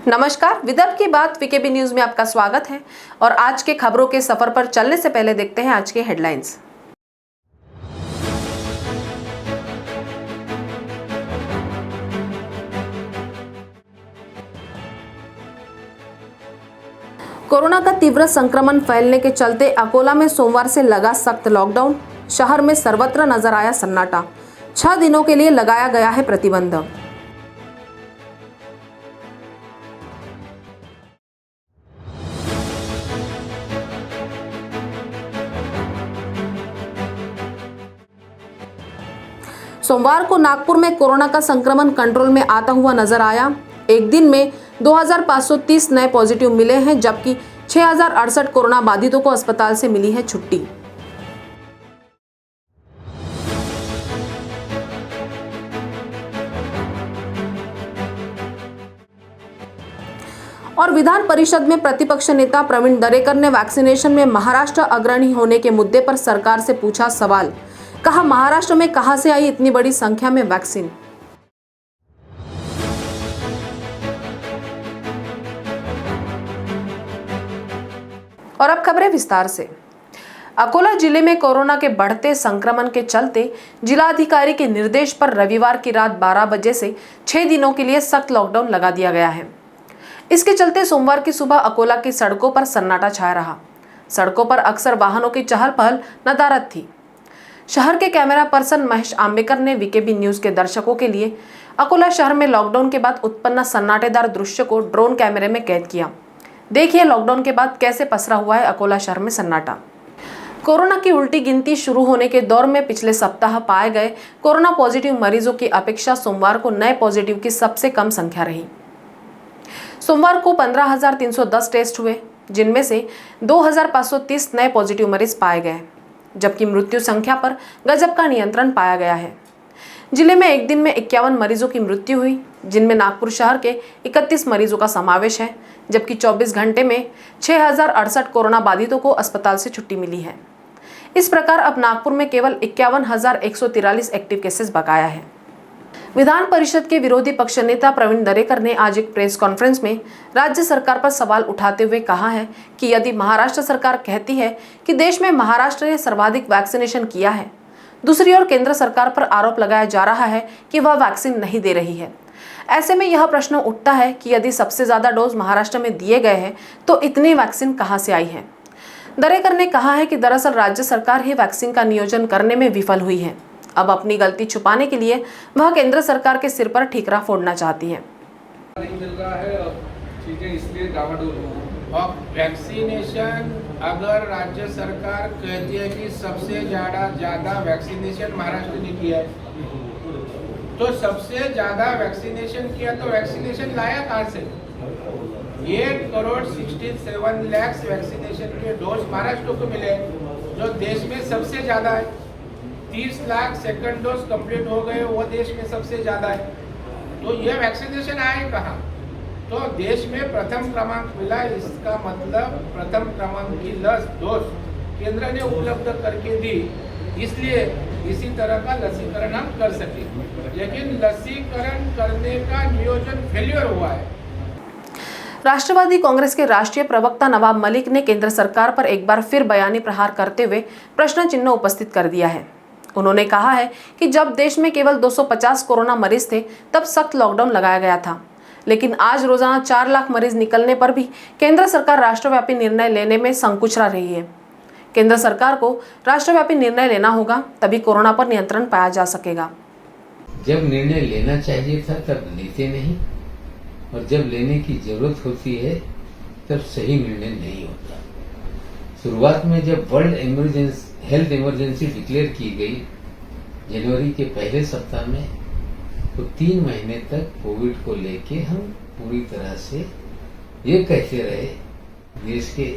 नमस्कार, विदर्भ की बात वीकेबी न्यूज में आपका स्वागत है। और आज के खबरों के सफर पर चलने से पहले देखते हैं आज के हेडलाइंस। कोरोना का तीव्र संक्रमण फैलने के चलते अकोला में सोमवार से लगा सख्त लॉकडाउन। शहर में सर्वत्र नजर आया सन्नाटा। 6 दिनों के लिए लगाया गया है प्रतिबंध। सोमवार को नागपुर में कोरोना का संक्रमण कंट्रोल में आता हुआ नजर आया। एक दिन में 2530 नए पॉजिटिव मिले हैं, जबकि 6068 कोरोना बाधितों को अस्पताल से मिली है छुट्टी। और विधान परिषद में प्रतिपक्ष नेता प्रवीण दरेकर ने वैक्सीनेशन में महाराष्ट्र अग्रणी होने के मुद्दे पर सरकार से पूछा सवाल। कहा, महाराष्ट्र में कहां से आई इतनी बड़ी संख्या में वैक्सीन। और अब खबरें विस्तार से। अकोला जिले में कोरोना के बढ़ते संक्रमण के चलते जिलाधिकारी के निर्देश पर रविवार की रात 12 बजे से 6 दिनों के लिए सख्त लॉकडाउन लगा दिया गया है। इसके चलते सोमवार की सुबह अकोला की सड़कों पर सन्नाटा छाया रहा। सड़कों पर अक्सर वाहनों की चहल पहल नदारद थी। शहर के कैमरा पर्सन महेश आंबेकर ने वीकेबी न्यूज के दर्शकों के लिए अकोला शहर में लॉकडाउन के बाद उत्पन्न सन्नाटेदार दृश्य को ड्रोन कैमरे में कैद किया। देखिए लॉकडाउन के बाद कैसे पसरा हुआ है अकोला शहर में सन्नाटा। कोरोना की उल्टी गिनती शुरू होने के दौर में पिछले सप्ताह पाए गए कोरोना पॉजिटिव मरीजों की अपेक्षा सोमवार को नए पॉजिटिव की सबसे कम संख्या रही। सोमवार को 15,310 टेस्ट हुए, जिनमें से 2,530 नए पॉजिटिव मरीज पाए गए, जबकि मृत्यु संख्या पर गजब का नियंत्रण पाया गया है। जिले में एक दिन में 51 मरीजों की मृत्यु हुई, जिनमें नागपुर शहर के 31 मरीजों का समावेश है, जबकि 24 घंटे में 6068 कोरोना बाधितों को अस्पताल से छुट्टी मिली है। इस प्रकार अब नागपुर में केवल 51,143 एक्टिव केसेस बकाया है। विधान परिषद के विरोधी पक्ष नेता प्रवीण दरेकर ने आज एक प्रेस कॉन्फ्रेंस में राज्य सरकार पर सवाल उठाते हुए कहा है कि यदि महाराष्ट्र सरकार कहती है कि देश में महाराष्ट्र ने सर्वाधिक वैक्सीनेशन किया है, दूसरी ओर केंद्र सरकार पर आरोप लगाया जा रहा है कि वह वैक्सीन नहीं दे रही है, ऐसे में यह प्रश्न उठता है कि यदि सबसे ज्यादा डोज महाराष्ट्र में दिए गए हैं तो इतनी वैक्सीन कहां से आई है। दरेकर ने कहा है कि दरअसल राज्य सरकार ही वैक्सीन का नियोजन करने में विफल हुई है। अब अपनी गलती छुपाने के लिए वह केंद्र सरकार के सिर पर ठीकरा फोड़ना चाहती है। नहीं मिल रहा है और चीजें इसलिए डावाडोल हो रही हैं। और वैक्सीनेशन अगर राज्य सरकार कहती है कि सबसे ज्यादा वैक्सीनेशन महाराष्ट्र ने किया है, तो सबसे ज्यादा वैक्सीनेशन किया तो वैक्सीनेशन लाया कहाँ से? 1,67 लाख वैक्सीनेशन के डोज महाराष्ट्र को मिले, जो देश में सबसे ज्यादा है। 30 लाख सेकंड डोज कंप्लीट हो गए, वो देश में सबसे ज्यादा है। तो ये वैक्सीनेशन आए कहाँ? तो देश में प्रथम क्रमांक मिला, इसका मतलब प्रथम क्रमांक की लस डोज केंद्र ने उपलब्ध करके दी, इसलिए इसी तरह का लसीकरण हम कर सके। लेकिन लसीकरण करने का नियोजन फेल्योर हुआ है। राष्ट्रवादी कांग्रेस के राष्ट्रीय प्रवक्ता नवाब मलिक ने केंद्र सरकार पर एक बार फिर बयानी प्रहार करते हुए प्रश्न चिन्ह उपस्थित कर दिया है। उन्होंने कहा है कि जब देश में केवल 250 कोरोना मरीज थे तब सख्त लॉकडाउन लगाया गया था, लेकिन आज रोजाना 4 लाख मरीज निकलने पर भी केंद्र सरकार राष्ट्रव्यापी निर्णय लेने में संकुचरा रही है। केंद्र सरकार को राष्ट्रव्यापी निर्णय लेना होगा, तभी कोरोना पर नियंत्रण पाया जा सकेगा। जब निर्णय लेना चाहिए था तब लेते नहीं, और जब लेने की जरूरत होती है तब सही निर्णय नहीं होता। शुरुआत में जब वर्ल्ड हेल्थ इमरजेंसी डिक्लेयर की गई जनवरी के पहले सप्ताह में, तो 3 महीने तक कोविड को लेके हम पूरी तरह से ये कहते रहे देश के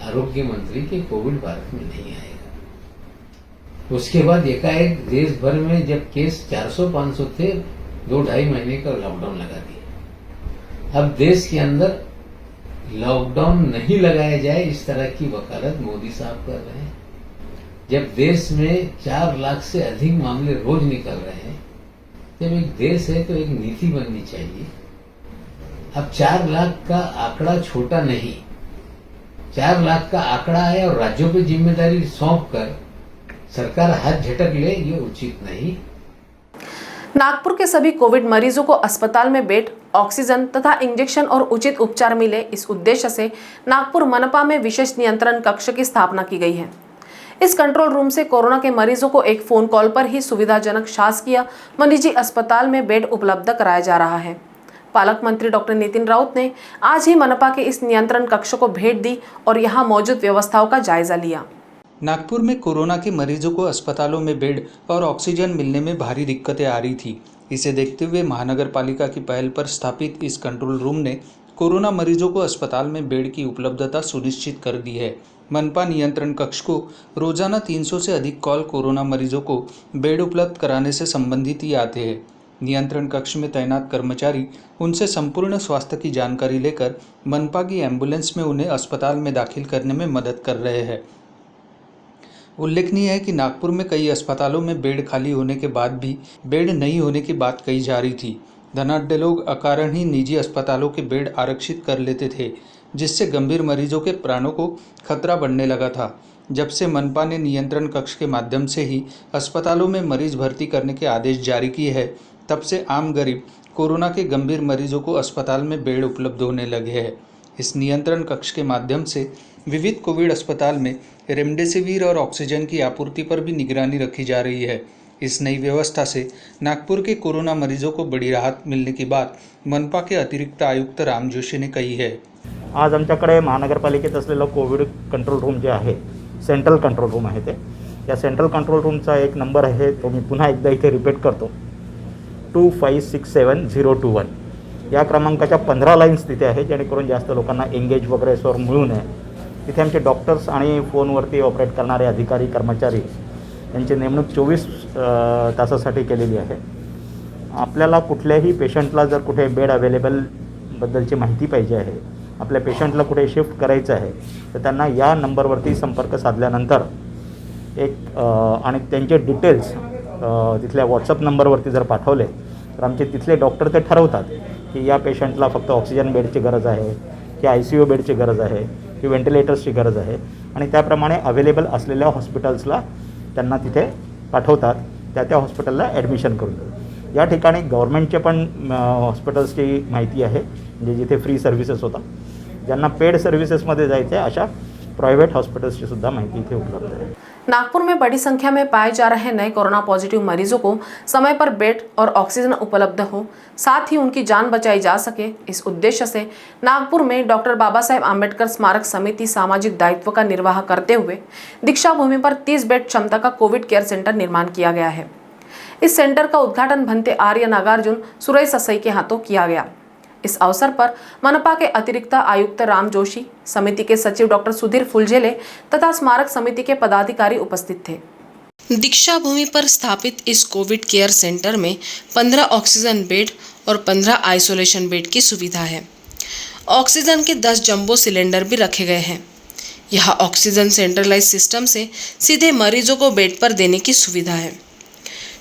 आरोग्य मंत्री के कोविड भारत में नहीं आएगा। उसके बाद एकाएक देश भर में जब केस 400-500 थे, 2-2.5 महीने का लॉकडाउन लगा दिया। अब देश के अंदर लॉकडाउन नहीं लगाया जाए इस तरह की वकालत मोदी साहब कर रहे हैं। जब देश में 4 लाख से अधिक मामले रोज निकल रहे हैं, जब एक देश है तो एक नीति बननी चाहिए। अब 4 लाख का आंकड़ा छोटा नहीं, 4 लाख का आंकड़ा है और राज्यों पे जिम्मेदारी सौंप कर सरकार हाथ झटक ले, ये उचित नहीं। नागपुर के सभी कोविड मरीजों को अस्पताल में बेड, ऑक्सीजन तथा इंजेक्शन और उचित उपचार मिले, इस उद्देश्य से नागपुर मनपा में विशेष नियंत्रण कक्ष की स्थापना की गई है। इस कंट्रोल रूम से कोरोना के मरीजों को एक फोन कॉल पर ही सुविधाजनक शासकीय व निजी अस्पताल में बेड उपलब्ध कराया जा रहा है। पालक मंत्री डॉक्टर नितिन राउत ने आज ही मनपा के इस नियंत्रण कक्ष को भेंट दी और यहाँ मौजूद व्यवस्थाओं का जायजा लिया। नागपुर में कोरोना के मरीजों को अस्पतालों में बेड और ऑक्सीजन मिलने में भारी दिक्कतें आ रही थी। इसे देखते हुए महानगर पालिका की पहल पर स्थापित इस कंट्रोल रूम ने कोरोना मरीजों को अस्पताल में बेड की उपलब्धता सुनिश्चित कर दी है। मनपा नियंत्रण कक्ष को रोजाना 300 से अधिक कॉल कोरोना मरीजों को बेड उपलब्ध कराने से संबंधित ही आते हैं। नियंत्रण कक्ष में तैनात कर्मचारी उनसे संपूर्ण स्वास्थ्य की जानकारी लेकर मनपा की एम्बुलेंस में उन्हें अस्पताल में दाखिल करने में मदद कर रहे हैं। उल्लेखनीय है कि नागपुर में कई अस्पतालों में बेड खाली होने के बाद भी बेड नहीं होने की बात कही जा रही थी। धनाढ्य लोग अकारण ही निजी अस्पतालों के बेड आरक्षित कर लेते थे, जिससे गंभीर मरीजों के प्राणों को खतरा बढ़ने लगा था। जब से मनपा ने नियंत्रण कक्ष के माध्यम से ही अस्पतालों में मरीज भर्ती करने के आदेश जारी किए हैं, तब से आम गरीब कोरोना के गंभीर मरीजों को अस्पताल में बेड उपलब्ध होने लगे हैं। इस नियंत्रण कक्ष के माध्यम से विविध कोविड अस्पताल में रेमडेसिविर और ऑक्सीजन की आपूर्ति पर भी निगरानी रखी जा रही है। इस नई व्यवस्था से नागपुर के कोरोना मरीजों को बड़ी राहत मिलने की बात मनपा के अतिरिक्त आयुक्त राम जोशी ने कही है। आज आमच्याकडे महानगरपालिकेत असलेलं कोविड कंट्रोल रूम जे आहे, सेंट्रल कंट्रोल रूम आहे ते, या सेंट्रल कंट्रोल रूमचा एक नंबर आहे, तो मी पुन्हा एकदा इथे रिपीट करतो, 2567021 या क्रमांकाच्या 15 लाईन्स तिथे आहे, जेणेकरून जास्त लोकांना एंगेज वगैरे सोर मिळू नये। तिथे आमचे डॉक्टर्स आणि फोनवरती ऑपरेट करणारे अधिकारी कर्मचारी यांची नेमणूक 24 तासासाठी केलेली आहे। आपल्याला कुठल्याही पेशंटला जर कुठे बेड अवेलेबल बद्दलची माहिती पाहिजे आहे, आपल्या पेशंटला कुठे शिफ्ट करायचं आहे, तर त्यांना या नंबरवरती संपर्क साधल्यानंतर एक आणि त्यांचे डिटेल्स तिथल्या व्हॉट्सअप नंबरवरती जर पाठवले तर आमचे तिथले डॉक्टर ते ठरवतात की या पेशंटला फक्त ऑक्सिजन बेडची गरज आहे की ICU बेडची गरज आहे की व्हेंटिलेटर्सची गरज आहे, आणि त्याप्रमाणे अवेलेबल असलेल्या हॉस्पिटल्सला त्यांना तिथे पाठवतात, त्या हॉस्पिटलला ॲडमिशन करून देतात। या ठिकाणी गव्हर्नमेंटचे पण हॉस्पिटल्सची माहिती आहे, म्हणजे जिथे फ्री सर्व्हिसेस होतात, ज्यांना पेड सर्व्हिसेसमध्ये जायचं आहे अशा प्राइवेट हॉस्पिटल्स की सुद्धा माहिती इथे उपलब्ध है। नागपुर में बड़ी संख्या में पाए जा रहे नए कोरोना पॉजिटिव मरीजों को समय पर बेड और ऑक्सीजन उपलब्ध हो, साथ ही उनकी जान बचाई जा सके, इस उद्देश्य से नागपुर में डॉक्टर बाबा साहेब आम्बेडकर स्मारक समिति सामाजिक दायित्व का निर्वाह करते हुए दीक्षा भूमि पर 30 बेड क्षमता का कोविड केयर सेंटर निर्माण किया गया है। इस सेंटर का उद्घाटन भंते आर्य नागार्जुन सुरेश ससई के हाथों किया गया। इस अवसर पर मनपा के अतिरिक्त आयुक्त राम जोशी, समिति के सचिव डॉक्टर सुधीर फुलझेले तथा स्मारक समिति के पदाधिकारी उपस्थित थे। दीक्षा भूमि पर स्थापित इस कोविड केयर सेंटर में 15 ऑक्सीजन बेड और 15 आइसोलेशन बेड की सुविधा है। ऑक्सीजन के 10 जंबो सिलेंडर भी रखे गए हैं। यह ऑक्सीजन सेंट्रलाइज सिस्टम से सीधे मरीजों को बेड पर देने की सुविधा है।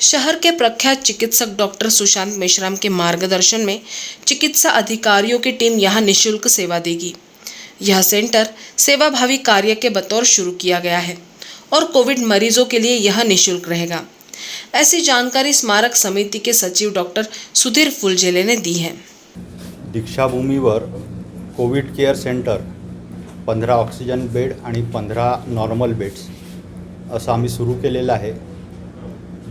शहर के प्रख्यात चिकित्सक डॉक्टर सुशांत मेश्राम के मार्गदर्शन में चिकित्सा अधिकारियों की टीम यहां निःशुल्क सेवा देगी। यह सेंटर सेवाभावी कार्य के बतौर शुरू किया गया है और कोविड मरीजों के लिए यह निःशुल्क रहेगा। ऐसी जानकारी स्मारक समिति के सचिव डॉक्टर सुधीर फुलझेले ने दी है। दीक्षाभूमीवर Covid care centre 15 oxygen bed आणि 15 नॉर्मल बेड्स असं आम्ही सुरू केलेलं आहे।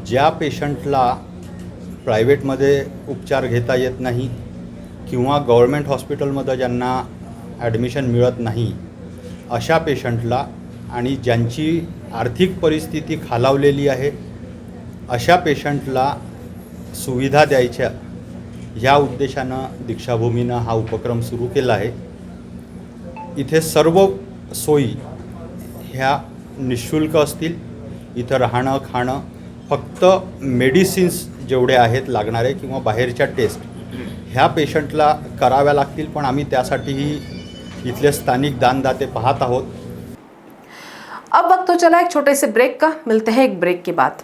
ज्या पेशंटला प्रायव्हेटमध्ये उपचार घेता येत नाही किंवा गव्हर्मेंट हॉस्पिटलमध्ये ज्यांना ॲडमिशन मिळत नाही, अशा पेशंटला आणि ज्यांची आर्थिक परिस्थिती खालावलेली आहे अशा पेशंटला सुविधा द्यायच्या ह्या उद्देशानं दीक्षाभूमीनं हा उपक्रम सुरू केला आहे। इथे सर्व सोयी ह्या निःशुल्क असतील। इथं राहणं खाणं, फक्त मेडिसिन्स जेवढे आहेत लागणारे किंवा बाहेरच्या टेस्ट ह्या पेशंटला कराव्या लागतील, पण आम्ही त्यासाठीही इथले स्थानिक दानदाते पाहत आहोत। अब वक्त तो चला एक छोटे से ब्रेक का, मिलते हैं एक ब्रेक के बाद।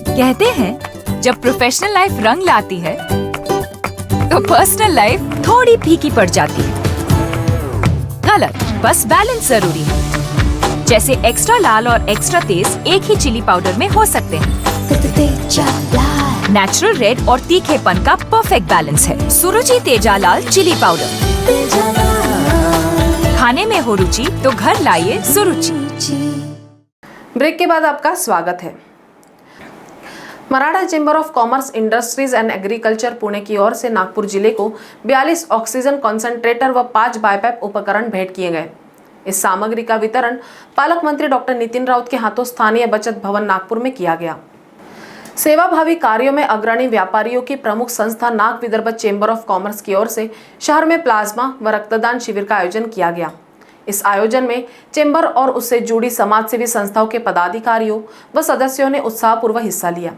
कहते हैं जब प्रोफेशनल लाइफ रंग लाती है तो पर्सनल लाइफ थोड़ी फीकी पड़ जाती है। गलत, बस बैलेंस जरूरी है। जैसे एक्स्ट्रा लाल और एक्स्ट्रा तेज एक ही चिली पाउडर में हो सकते हैं। नेचुरल रेड और तीखेपन का परफेक्ट बैलेंस है सुरुचि तेजा लाल चिली पाउडर। खाने में हो रुचि तो घर लाइए सुरुचि। ब्रेक के बाद आपका स्वागत है। Maratha chamber of commerce, industries and agriculture Pune की ओर से नागपुर जिले को 42 ऑक्सीजन कॉन्सेंट्रेटर व 5 बाईपैप उपकरण भेंट किए गए। इस सामग्री का वितरण पालक मंत्री डॉक्टर नितिन राउत के हाथों स्थानीय बचत भवन नागपुर में किया गया। सेवाभावी कार्यों में अग्रणी व्यापारियों की प्रमुख संस्था Nag Vidarbha chamber of commerce की ओर से शहर में प्लाज्मा व रक्तदान शिविर का आयोजन किया गया। इस आयोजन में चेंबर और उससे जुड़ी समाजसेवी संस्थाओं के पदाधिकारियों व सदस्यों ने उत्साहपूर्वक हिस्सा लिया।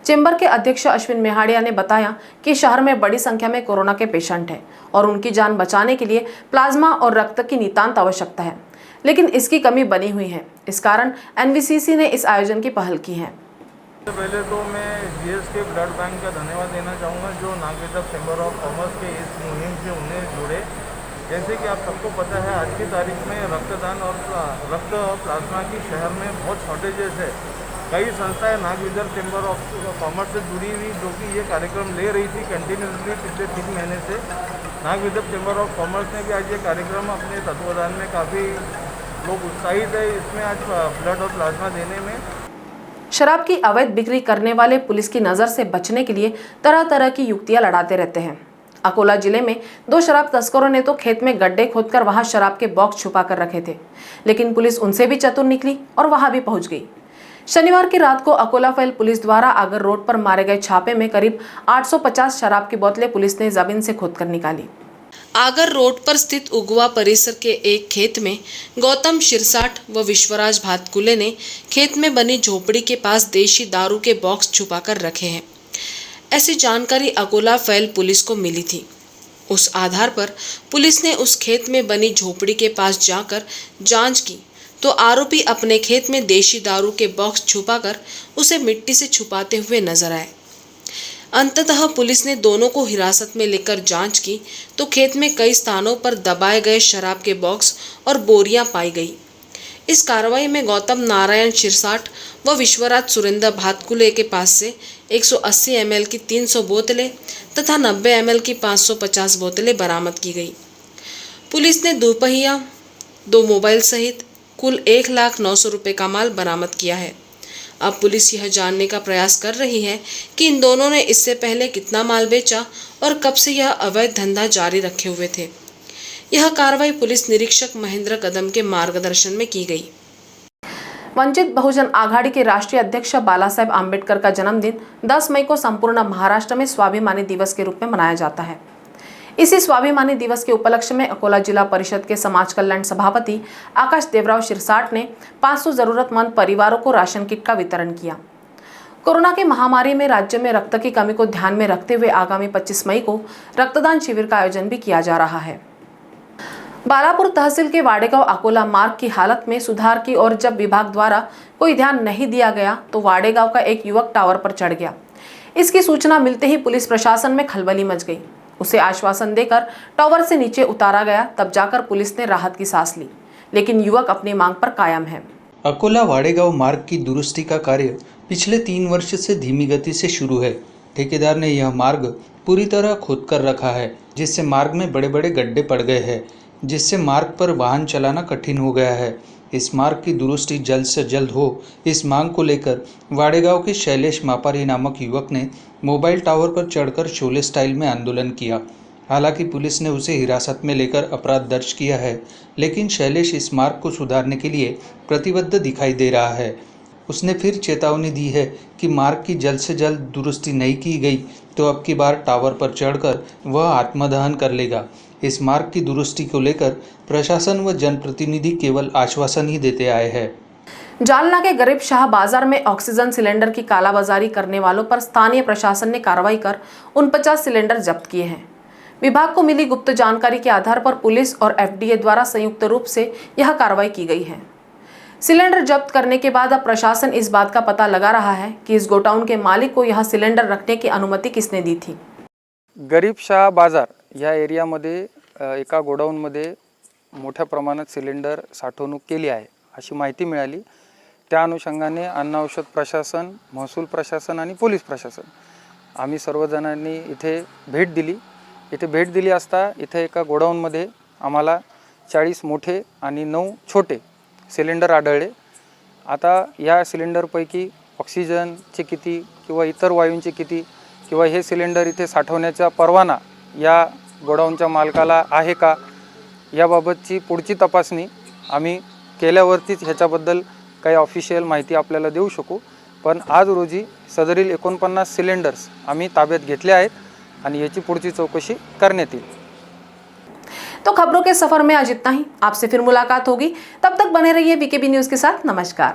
चेंबर के अध्यक्ष अश्विन मेहाड़िया ने बताया कि शहर में बड़ी संख्या में कोरोना के पेशेंट हैं और उनकी जान बचाने के लिए प्लाज्मा और रक्त की नितांत आवश्यकता है, लेकिन इसकी कमी बनी हुई है। इस कारण एनवीसीसी ने इस आयोजन की पहल की है। पहले तो मैं जीएसके ब्लड बैंक का धन्यवाद देना चाहूँगा जो Nag Vidarbha chamber of commerce के इस मुहिम से उन्हें जुड़े। जैसे कि आप सबको पता है, आज की तारीख में रक्तदान और रक्त और प्लाज्मा की शहर में बहुत शॉर्टेजेस है। कई संस्थाएं Nag Vidarbha chamber of commerce से जुड़ी हुई जो कि ये कार्यक्रम ले रही थी कंटिन्यूसली पिछले 3 महीने से। Nag Vidarbha chamber of commerce ने भी आज ये कार्यक्रम अपने तत्वाधान में काफ़ी लोग उत्साहित है इसमें आज ब्लड और प्लाज्मा देने में। शराब की अवैध बिक्री करने वाले पुलिस की नज़र से बचने के लिए तरह तरह की युक्तियां लड़ाते रहते हैं। अकोला जिले में 2 शराब तस्करों ने तो खेत में गड्ढे खोदकर वहां शराब के बॉक्स छुपा कर रखे थे, लेकिन पुलिस उनसे भी चतुर निकली और वहां भी पहुंच गई। शनिवार की रात को अकोला फाइल पुलिस द्वारा आगर रोड पर मारे गए छापे में करीब 850 शराब की बोतलें पुलिस ने जमीन से खोदकर निकाली। आगर रोड पर स्थित उगवा परिसर के एक खेत में गौतम शिरसाट व विश्वराज भातकुले ने खेत में बनी झोपड़ी के पास देशी दारू के बॉक्स छुपाकर रखे हैं। ऐसी जानकारी अकोला फाइल पुलिस को मिली थी। उस आधार पर पुलिस ने उस खेत में बनी झोपड़ी के पास जाकर जांच की तो आरोपी अपने खेत में देशी दारू के बॉक्स छुपाकर उसे मिट्टी से छुपाते हुए नजर आए। अंततः पुलिस ने दोनों को हिरासत में लेकर जांच की तो खेत में कई स्थानों पर दबाए गए शराब के बॉक्स और बोरियां पाई गई। इस कार्रवाई में गौतम नारायण शिरसाट व विश्वराज सुरेंद्र भातकुले के पास से 180 ml की 300 बोतलें तथा 90 ml की 550 बोतलें बरामद की गई। पुलिस ने दोपहिया 2 मोबाइल सहित कुल 1,09,000 रुपये का माल बरामद किया है। अब पुलिस यह जानने का प्रयास कर रही है कि इन दोनों ने इससे पहले कितना माल बेचा और कब से यह अवैध धंधा जारी रखे हुए थे। यह कार्रवाई पुलिस निरीक्षक महेंद्र कदम के मार्गदर्शन में की गई। वंचित बहुजन आघाड़ी के राष्ट्रीय अध्यक्ष बाला साहेब आंबेडकर का जन्मदिन 10 मई को संपूर्ण महाराष्ट्र में स्वाभिमानी दिवस के रूप में मनाया जाता है। इसी स्वाभिमानी दिवस के उपलक्ष्य में अकोला जिला परिषद के समाज कल्याण सभापति आकाश देवराव शिरसाट ने 500 जरूरतमंद परिवारों को राशन किट का वितरण किया। कोरोना की महामारी में राज्य में रक्त की कमी को ध्यान में रखते हुए आगामी 25 मई को रक्तदान शिविर का आयोजन भी किया जा रहा है। बालापुर तहसील के वाडेगांव अकोला मार्ग की हालत में सुधार की और जब विभाग द्वारा कोई ध्यान नहीं दिया गया तो वाडेगांव का एक युवक टावर पर चढ़ गया। इसकी सूचना मिलते ही पुलिस प्रशासन में खलबली मच गई। उसे आश्वासन देकर टावर से नीचे उतारा गया, तब जाकर पुलिस ने राहत की सांस ली, लेकिन युवक अपनी मांग पर कायम है। अकोला वाडेगांव मार्ग की दुरुस्ती का कार्य पिछले 3 वर्ष से धीमी गति से शुरू है। ठेकेदार ने यह मार्ग पूरी तरह खोद कर रखा है, जिससे मार्ग में बड़े बड़े गड्ढे पड़ गए हैं, जिससे मार्ग पर वाहन चलाना कठिन हो गया है। इस मार्ग की दुरुस्ती जल्द से जल्द हो, इस मांग को लेकर वाडेगांव के शैलेश मापारी नामक युवक ने मोबाइल टावर पर चढ़कर शोले स्टाइल में आंदोलन किया। हालांकि पुलिस ने उसे हिरासत में लेकर अपराध दर्ज किया है, लेकिन शैलेश इस मार्ग को सुधारने के लिए प्रतिबद्ध दिखाई दे रहा है। उसने फिर चेतावनी दी है कि मार्ग की जल्द से जल्द दुरुस्ती नहीं की गई तो अब की बार टावर पर चढ़कर वह आत्मदहन कर लेगा। इस मार्ग की दुरुस्ती को लेकर प्रशासन व जनप्रतिनिधि केवल आश्वासन ही देते आए हैं। जालना के गरीब शाह बाजार में ऑक्सीजन सिलेंडर की कालाबाजारी करने वालों पर स्थानीय प्रशासन ने कार्रवाई कर 49 सिलेंडर जब्त किए हैं। विभाग को मिली गुप्त जानकारी के आधार पर पुलिस और एफडीए द्वारा संयुक्त रूप से यह कार्रवाई की गई है। सिलेंडर जब्त करने के बाद अब प्रशासन इस बात का पता लगा रहा है कि इस गोडाउन के मालिक को यह सिलेंडर रखने की अनुमति किसने दी थी। गरीबशाह बाजार ह्या एरियामध्ये एका गोडाऊनमध्ये मोठ्या प्रमाणात सिलेंडर साठवणूक केली आहे अशी माहिती मिळाली. त्या अनुषंगाने अन्न औषध प्रशासन, महसूल प्रशासन आणि पोलीस प्रशासन आम्ही सर्वजणांनी इथे भेट दिली. इथे भेट दिली असता इथे एका गोडाऊनमध्ये आम्हाला 40 मोठे आणि 9 छोटे सिलेंडर आढळले. आता या सिलेंडरपैकी ऑक्सिजनचे किती किंवा इतर वायूंचे किती किंवा हे सिलेंडर इथे साठवण्याचा परवाना या गोडाऊनच्या मालकाला आहे का याबाबतची पुढची तपासणी आम्ही केल्यावरतीच ह्याच्याबद्दल काही ऑफिशियल माहिती आपल्याला देऊ शकू. पण आज रोजी सदरील 49 सिलेंडर्स आम्ही ताब्यात घेतले आहेत आणि याची पुढची चौकशी करण्यात येईल. तो खबरों के सफर में आज इतना ही. आपसे फिर मुलाकात होगी. तब तक बने रहिए वीकेबी न्यूज़ के साथ. नमस्कार.